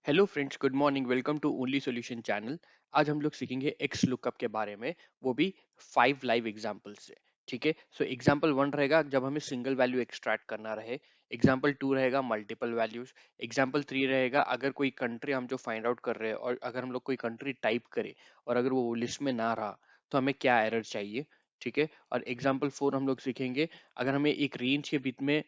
Hello friends, good morning. Welcome to only solution channel. आज हम लोग सीखेंगे एक्स लुकअप के बारे में, वो भी 5 लाइव एग्जांपल से। ठीक है, सो एग्जांपल 1 रहेगा जब हमें सिंगल वैल्यू एक्सट्रैक्ट करना रहे। एग्जांपल 2 रहेगा मल्टीपल वैल्यूज। एग्जांपल 3 रहेगा अगर कोई कंट्री हम जो फाइंड आउट कर रहे हैं और अगर हम लोग कोई कंट्री टाइप करें और अगर वो लिस्ट में ना रहा तो हमें क्या एरर चाहिए। ठीक है, और एग्जाम्पल 4 हम लोग सीखेंगे अगर हमें एक रेंज के बीच में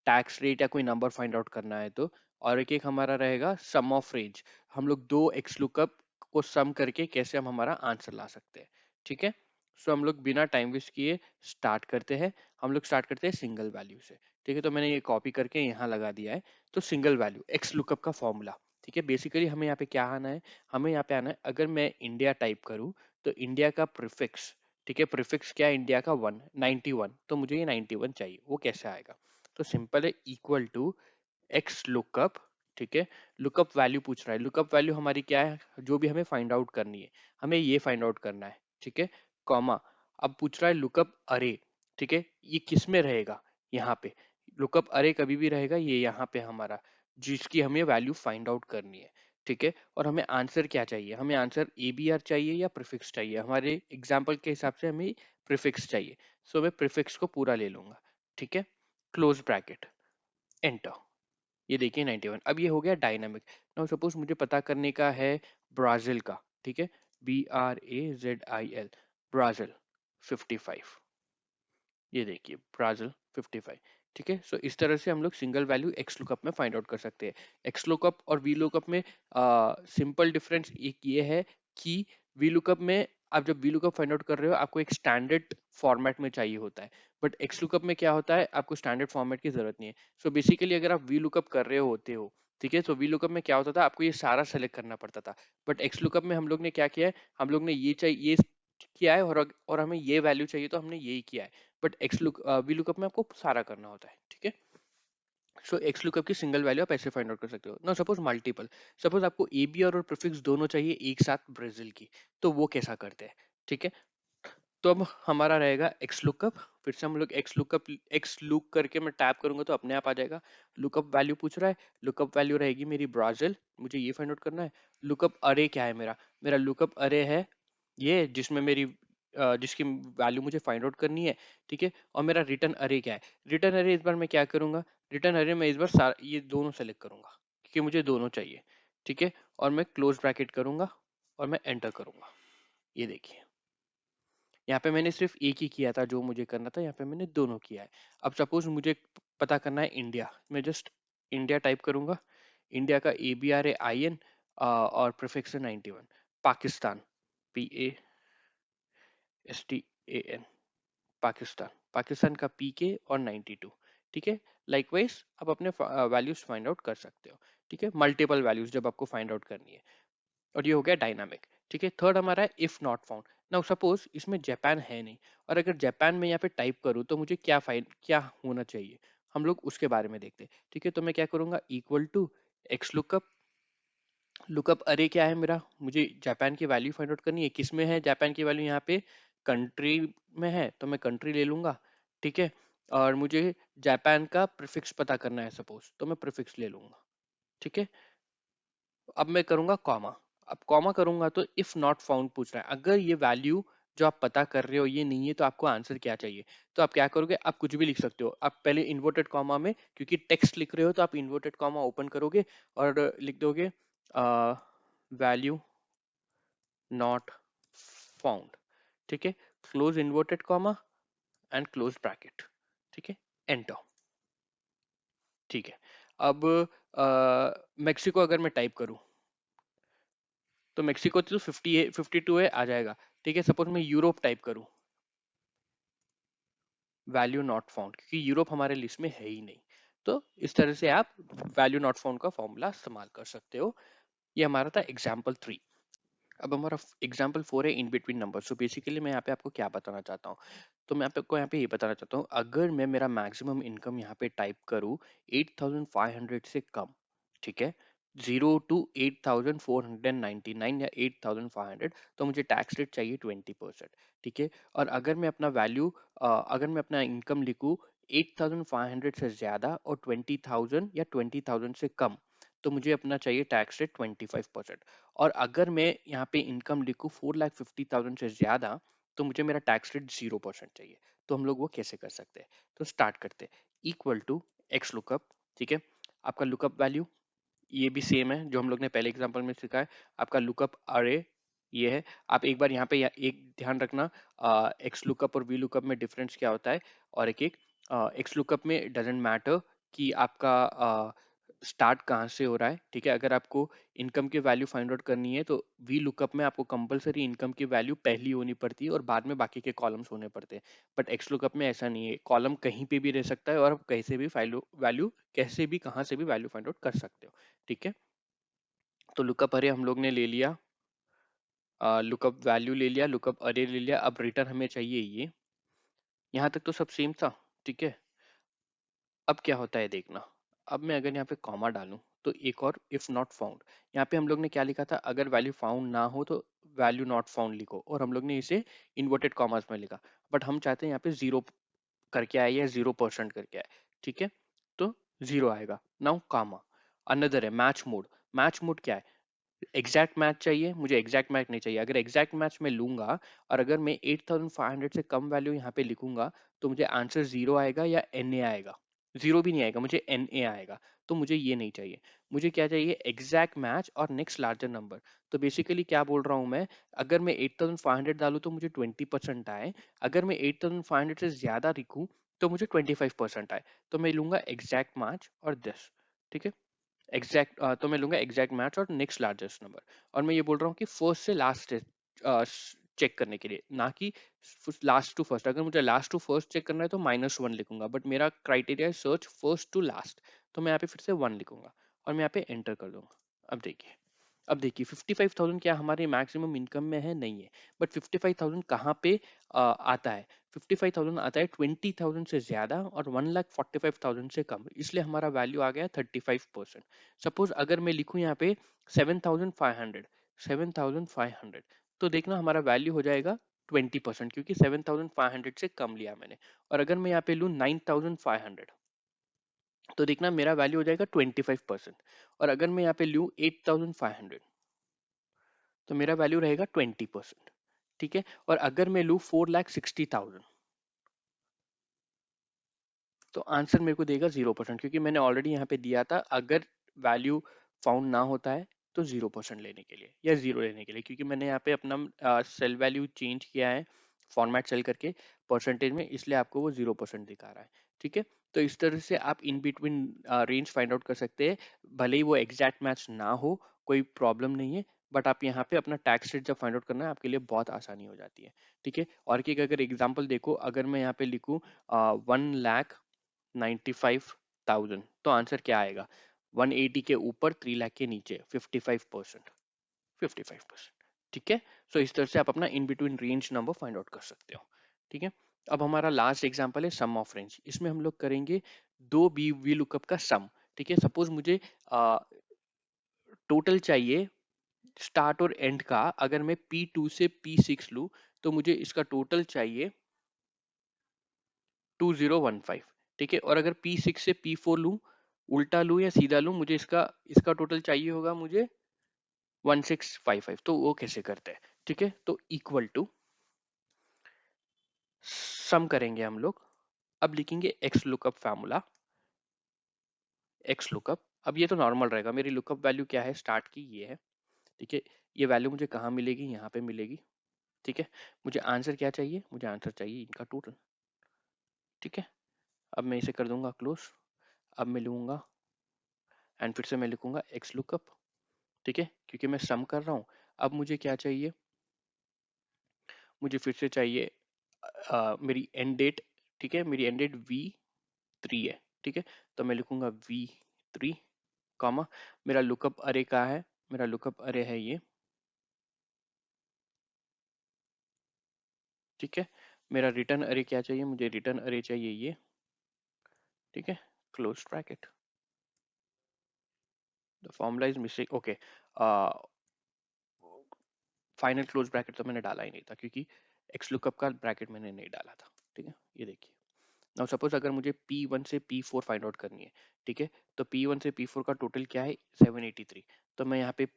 टैक्स रेट या कोई नंबर फाइंड आउट करना है तो। और एक हमारा रहेगा सम ऑफ रेंज। हम लोग दो एक्स लुकअप को सम करके कैसे हम हमारा आंसर ला सकते हैं। ठीक है, सो हम लोग बिना टाइम वेस्ट किए स्टार्ट करते हैं। हम लोग स्टार्ट करते हैं सिंगल वैल्यू से। ठीक है, तो मैंने ये कॉपी करके यहाँ लगा दिया है। तो सिंगल वैल्यू एक्स लुकअप का फॉर्मूला। ठीक है, बेसिकली हमें यहाँ पे क्या आना है, हमें यहाँ पे आना है अगर मैं इंडिया टाइप करूँ तो इंडिया का प्रीफिक्स। ठीक है, प्रीफिक्स क्या है इंडिया का 191, तो मुझे ये 91 चाहिए। वो कैसे आएगा, तो सिंपल है, इक्वल टू एक्स लुकअप। ठीक है, लुकअप वैल्यू पूछ रहा है, लुकअप वैल्यू हमारी क्या है जो भी हमें फाइंड आउट करनी है, हमें ये फाइंड आउट करना है। ठीक है, कॉमा, अब पूछ रहा है लुकअप अरे। ठीक है, ये किस में रहेगा, यहाँ पे लुकअप अरे कभी भी रहेगा, ये यहाँ पे हमारा जिसकी हमें वैल्यू फाइंड आउट करनी है। ठीक है, और हमें आंसर क्या चाहिए, हमें आंसर ABR चाहिए या प्रीफिक्स चाहिए। हमारे एग्जाम्पल के हिसाब से हमें प्रीफिक्स चाहिए, सो मैं प्रीफिक्स को पूरा ले लूंगा। ठीक है, क्लोज ब्रैकेट, एंटर। ये देखिए 91। अब ये हो गया डायनामिक। नाउ सपोज मुझे पता करने का है ब्राजील का। ठीक है, BRAZIL, ब्राजील 55। ये देखिए ब्राजील 55। ठीक है, सो इस तरह से हम लोग सिंगल वैल्यू एक्स लुकअप में फाइंड आउट कर सकते हैं। एक्स लुकअप और वी लुकअप में सिंपल डिफरेंस एक ये है कि वी लुकअप में आप जब वी लुकअप फाइंड आउट कर रहे हो आपको एक स्टैंडर्ड फॉर्मेट में चाहिए होता है, बट एक्स लुकअप में क्या होता है, आपको स्टैंडर्ड फॉर्मेट की जरूरत नहीं है। सो बेसिकली अगर आप वी लुकअप कर रहे होते हो, ठीक है, तो वी लुकअप में क्या होता था, आपको ये सारा सेलेक्ट करना पड़ता था। बट एक्स लुकअप में हम लोग ने क्या किया है, हम लोग ने ये चाहिए ये किया है और हमें ये वैल्यू चाहिए तो हमने यही किया है। But x look V lookup में आपको सारा करना होता है। ठीक है, सो एक्स लुकअप की सिंगल वैल्यू आप ऐसे फाइंड आउट कर सकते हो ना। सपोज मल्टीपल, सपोज आपको ABR और प्रीफिक्स दोनों चाहिए एक साथ ब्राजील की, तो वो कैसा करते हैं। ठीक है, तो अब हमारा रहेगा एक्स लुकअप। फिर से हम लोग एक्स लुकअप एक्स लुक करके मैं टैप करूंगा तो अपने आप आ जाएगा। लुकअप वैल्यू पूछ रहा है, लुकअप वैल्यू रहेगी मेरी ब्राजील, मुझे ये फाइंड आउट करना है। लुकअप अरे क्या है मेरा, मेरा लुकअप अरे है ये जिसमें मेरी जिसकी वैल्यू मुझे फाइंड आउट करनी है। ठीक है, और मेरा रिटर्न अरे क्या है, रिटर्न अरे इस बार मैं क्या करूंगा, रिटर्न अरे में इस बार ये दोनों सेलेक्ट करूंगा क्योंकि मुझे दोनों चाहिए। ठीक है, और मैं क्लोज ब्रैकेट करूंगा और मैं एंटर करूंगा। ये देखिए यहाँ पे मैंने सिर्फ एक ही किया था जो मुझे करना था, यहाँ पे मैंने दोनों किया है। अब सपोज मुझे पता करना है इंडिया, मैं जस्ट इंडिया टाइप करूंगा। इंडिया का ABRAIN और प्रीफिक्स है 91। पाकिस्तान PASTAN, पाकिस्तान, पाकिस्तान का PK और 92। ठीक है, लाइकवाइज आप अपने वैल्यूज फाइंड आउट कर सकते हो। ठीक है, मल्टीपल वैल्यूज जब आपको फाइंड आउट करनी है। और ये हो गया डायनामिक। ठीक है, थर्ड हमारा है if not found. Now suppose इसमें जापान है नहीं, और अगर जापान में यहाँ पे टाइप करूँ तो मुझे क्या होना चाहिए, हम लोग उसके बारे में देखते हैं। ठीक है, तो मैं क्या करूंगा, equal to x lookup. Lookup अरे क्या है मेरा, मुझे जापान की वैल्यू फाइंड आउट करनी है। किस में है जापान की वैल्यू, यहाँ पे कंट्री में है तो मैं कंट्री ले लूंगा। ठीक है, और मुझे जापान का प्रीफिक्स पता करना है सपोज, तो मैं प्रीफिक्स ले लूंगा। ठीक है, अब मैं करूंगा कॉमा। अब कॉमा करूंगा तो इफ नॉट फाउंड पूछ रहा है, अगर ये वैल्यू जो आप पता कर रहे हो ये नहीं है तो आपको आंसर क्या चाहिए। तो आप क्या करोगे, आप कुछ भी लिख सकते हो। आप पहले इन्वर्टेड कॉमा में, क्योंकि टेक्स्ट लिख रहे हो तो आप इन्वर्टेड कॉमा ओपन करोगे और लिख दोगे वैल्यू नॉट फाउंड। ठीक है, close inverted comma and close bracket. ठीक है, एंटर। ठीक है, अब मेक्सिको अगर मैं टाइप करूं तो मेक्सिको तो 52 है आ जाएगा। ठीक है, सपोज मैं यूरोप टाइप करूं, वैल्यू नॉट फाउंड, क्योंकि यूरोप हमारे लिस्ट में है ही नहीं। तो इस तरह से आप वैल्यू नॉट फाउंड का फॉर्मूला इस्तेमाल कर सकते हो। ये हमारा था एग्जाम्पल 3। अब हमारा एग्जाम्पल 4 है in between number. So basically मैं यहाँ पे आपको क्या बताना चाहता हूँ, तो मैं आपको यहाँ पे ये बताना चाहता हूँ, अगर मैं मेरा मैक्सिमम इनकम यहाँ पे टाइप करूँ 8500 से कम। ठीक है, 0 to 8499 या 8500, तो मुझे टैक्स रेट चाहिए 20%। ठीक है, और अगर मैं अपना वैल्यू अगर मैं अपना इनकम लिखूँ 8500 से ज्यादा और 20,000 या 20,000 से कम, तो मुझे अपना चाहिए टैक्स रेट 25%। और अगर मैं यहाँ पे इनकम लिखूँ 4,50,000 से ज्यादा, तो मुझे मेरा टैक्स रेट 0% चाहिए। तो हम लोग वो कैसे कर सकते हैं? तो स्टार्ट करते हैं। इक्वल टू एक्स लुकअप, ठीक है। आपका लुकअप वैल्यू ये भी सेम है जो हम लोग ने पहले एग्जांपल में सीखा है। आपका लुकअप अरे ये है। आप एक बार यहाँ पे एक ध्यान रखना, एक्स लुकअप और वी लुकअप में डिफरेंस क्या होता है। और एक एक एक्स लुकअप में डजेंट मैटर कि आपका स्टार्ट कहाँ से हो रहा है, ठीक है। अगर आपको इनकम की वैल्यू फाइंड आउट करनी है तो वी लुकअप में आपको कंपलसरी इनकम की वैल्यू पहली होनी पड़ती है और बाद में बाकी के कॉलम्स होने पड़ते हैं। बट एक्स लुकअप में ऐसा नहीं है, कॉलम कहीं पे भी रह सकता है और आप कहीं से भी वैल्यू कैसे भी कहाँ से भी वैल्यू फाइंड आउट कर सकते हो, ठीक है। तो लुकअप अरे हम लोग ने ले लिया, लुकअप वैल्यू ले लिया, लुकअप अरे ले लिया। अब रिटर्न हमें चाहिए ये। यहाँ तक तो सब सेम था, ठीक है। अब क्या होता है देखना। अब मैं अगर यहाँ पे कॉमा डालूं तो एक और इफ नॉट फाउंड। यहाँ पे हम लोग ने क्या लिखा था, अगर वैल्यू फाउंड ना हो तो वैल्यू नॉट फाउंड लिखो, और हम लोग ने इसे इन्वर्टेड कॉमास में लिखा। बट हम चाहते हैं यहाँ पे 0 करके आए या 0% करके आए, ठीक है। तो 0 आएगा। नाउ कामा अनदर है मैच मोड। मैच मोड क्या है? एग्जैक्ट मैच चाहिए मुझे, एग्जैक्ट मैच नहीं चाहिए। अगर एग्जैक्ट मैच मैं लूंगा और अगर मैं 8,500 से कम वैल्यू यहाँ पे लिखूंगा तो मुझे आंसर 0 आएगा या एन ए आएगा। 0 भी नहीं आएगा, मुझे एन ए आएगा। तो मुझे ये नहीं चाहिए। मुझे क्या चाहिए? एग्जैक्ट मैच और नेक्स्ट लार्जर नंबर। तो बेसिकली क्या बोल रहा हूँ मैं, अगर मैं 8,500 डालूं तो मुझे 20% आए, अगर मैं 8,500 से ज्यादा लिखूं तो मुझे 25% आए। तो मैं लूंगा एग्जैक्ट मैच और दिस, ठीक है। एग्जैक्ट तो मैं लूंगा एग्जैक्ट मैच और नेक्स्ट लार्जेस्ट नंबर। और मैं ये बोल रहा हूँ कि फर्स्ट से लास्ट चेक करने के लिए, ना कि लास्ट टू फर्स्ट। अगर मुझे लास्ट टू फर्स्ट चेक करना है तो -1 लिखूंगा, बट मेरा क्राइटेरिया है सर्च फर्स्ट टू लास्ट। तो मैं यहाँ पे फिर से 1 लिखूंगा और मैं यहाँ पे एंटर कर दूंगा। अब देखिए 55,000 क्या हमारे मैक्सिमम इनकम में है? नहीं है। बट 55,000 कहाँ पे आता है? 55,000 आता है 20,000 से ज्यादा और 1,45,000 से कम, इसलिए हमारा वैल्यू आ गया 35%। सपोज अगर मैं लिखूं यहाँ पे 7,500, 7,500, तो देखना हमारा वैल्यू हो जाएगा 20%, क्योंकि 7,500 से कम लिया मैंने। और अगर मैं यहाँ पे लूँ 9,500, तो देखना मेरा वैल्यू हो जाएगा 25%। और अगर मैं यहाँ पे लूँ 8,500, तो मेरा वैल्यू रहेगा 20%, ठीक है। और अगर मैं लूँ 4,60,000, तो आंसर मेरे को देगा 0%, क्योंकि मैंने ऑलरेडी यहाँ पे दिया था अगर वैल्यू फाउंड ना होता है तो 0% लेने के लिए या 0 लेने के लिए, क्योंकि मैंने यहाँ पे अपना सेल वैल्यू चेंज किया है फॉर्मेट सेल करके परसेंटेज में, इसलिए आपको वो 0% दिखा रहा है, ठीक है। तो इस तरह से आप in between range find out कर सकते हैं। भले ही वो एग्जैक्ट मैच ना हो, कोई प्रॉब्लम नहीं है। बट आप यहाँ पे अपना टैक्स रेट जब फाइंड आउट करना है आपके लिए बहुत आसानी हो जाती है, ठीक है। और एक अगर एग्जाम्पल देखो, अगर मैं यहाँ पे लिखूँ 1,95,000, तो आंसर क्या आएगा? 180 के ऊपर 3 लाख के नीचे 55%, 55%, ठीक है। सो इस तरह से आप अपना in between range number find out कर सकते हो, ठीक है। अब हमारा लास्ट एग्जांपल है सम ऑफ रेंज। इसमें हम लोग करेंगे दो बी वी लुकअप का सम, ठीक है। सपोज मुझे टोटल चाहिए स्टार्ट और एंड का। अगर मैं P2 से P6 लूं तो मुझे इसका टोटल चाहिए 2015, ठीक है। और अगर P6 से P4 लूं, उल्टा लूं या सीधा लूं, मुझे इसका इसका टोटल चाहिए होगा मुझे 1655। तो वो कैसे करते हैं, ठीक है। तो इक्वल टू सम करेंगे हम लोग। अब लिखेंगे x lookup formula, x lookup. अब ये तो नॉर्मल रहेगा, मेरी लुकअप वैल्यू क्या है स्टार्ट की, ये है, ठीक है। ये वैल्यू मुझे कहाँ मिलेगी? यहाँ पे मिलेगी, ठीक है। मुझे आंसर क्या चाहिए? मुझे आंसर चाहिए इनका टोटल, ठीक है। अब मैं इसे कर दूंगा क्लोज। अब मैं लूंगा एंड फिर से मैं लिखूंगा एक्स लुकअप, ठीक है, क्योंकि मैं सम कर रहा हूँ। अब मुझे क्या चाहिए? मुझे फिर से चाहिए मेरी एंड डेट, ठीक है। मेरी एंड डेट V3 है, ठीक है। तो मैं लिखूंगा V3 कॉमा, मेरा लुकअप अरे कहाँ है? मेरा लुकअप अरे है ये, ठीक है। मेरा रिटर्न अरे क्या चाहिए? मुझे रिटर्न अरे चाहिए ये, ठीक है। Close bracket, the formula is missing, okay. Final close bracket तो मैंने डाला ही नहीं था, क्योंकि एक्स लुकअप का ब्रैकेट मैंने नहीं डाला था, ठीक है। ये देखिए नाउ सपोज अगर मुझे P1 से P4 फाइंड आउट करनी है, ठीक है, तो P1 से P4 का टोटल क्या है 783। तो मैं यहाँ पे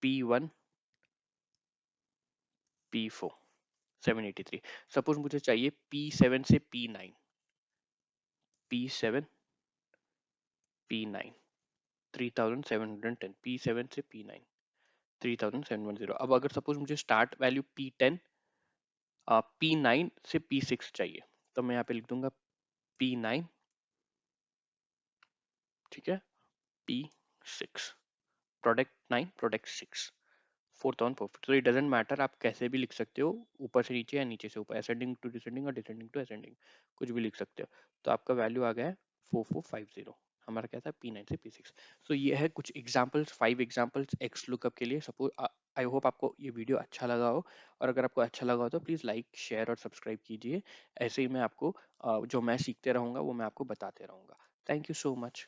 P1 P4 783। सपोज मुझे चाहिए P7 से P9, P7 P9 3710, P7 से P9 3710। अब अगर सपोज मुझे स्टार्ट वैल्यू P10 P9 से P6 चाहिए, तो मैं यहाँ पे लिख दूंगा P9, ठीक है, P6 प्रोडक्ट 9 प्रोडक्ट 6 4,450। तो इट डजेंट मैटर, आप कैसे भी लिख सकते हो, ऊपर से नीचे या नीचे से ऊपर, असेंडिंग टू डिसेंडिंग और डिसेंडिंग टू असेंडिंग, कुछ भी लिख सकते हो। तो आपका वैल्यू आ गया है 4450। हमारा क्या था P9 से P6। सो ये है कुछ एग्जांपल्स, 5 एग्जांपल्स एक्स लुकअप के लिए। सपोज आई होप आपको ये वीडियो अच्छा लगा हो, और अगर आपको अच्छा लगा हो तो प्लीज़ लाइक शेयर और सब्सक्राइब कीजिए। ऐसे ही मैं आपको जो मैं सीखते रहूँगा वो मैं आपको बताते रहूँगा। Thank you so much.